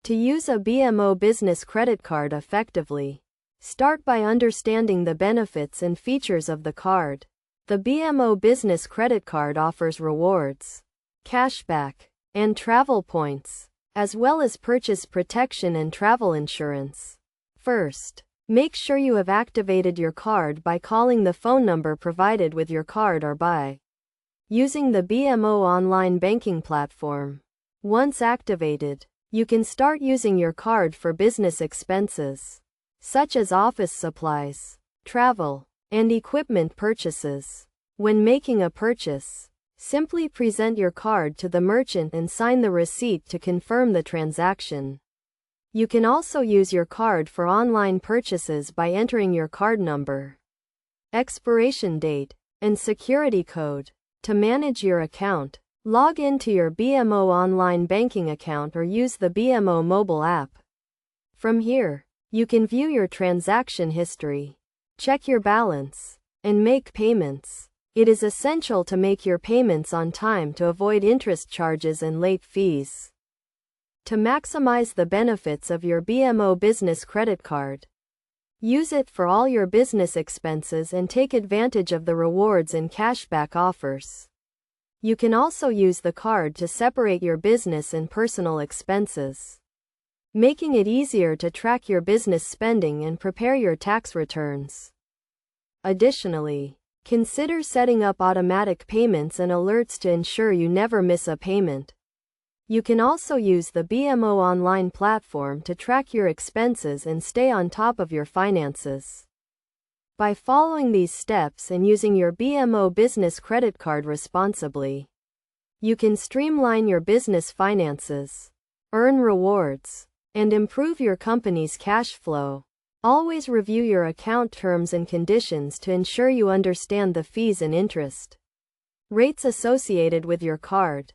To use a BMO business credit card effectively, start by understanding the benefits and features of the card. The BMO business credit card offers rewards, cashback, and travel points, as well as purchase protection and travel insurance. First, make sure you have activated your card by calling the phone number provided with your card or by using the BMO online banking platform. Once activated, you can start using your card for business expenses, such as office supplies, travel, and equipment purchases. When making a purchase, simply present your card to the merchant and sign the receipt to confirm the transaction. You can also use your card for online purchases by entering your card number, expiration date, and security code. To manage your account, log into your BMO online banking account or use the BMO mobile app. From here, you can view your transaction history, check your balance, and make payments. It is essential to make your payments on time to avoid interest charges and late fees. To maximize the benefits of your BMO business credit card, use it for all your business expenses and take advantage of the rewards and cashback offers. You can also use the card to separate your business and personal expenses, making it easier to track your business spending and prepare your tax returns. Additionally, consider setting up automatic payments and alerts to ensure you never miss a payment. You can also use the BMO online platform to track your expenses and stay on top of your finances. By following these steps and using your BMO business credit card responsibly, you can streamline your business finances, earn rewards, and improve your company's cash flow. Always review your account terms and conditions to ensure you understand the fees and interest rates associated with your card.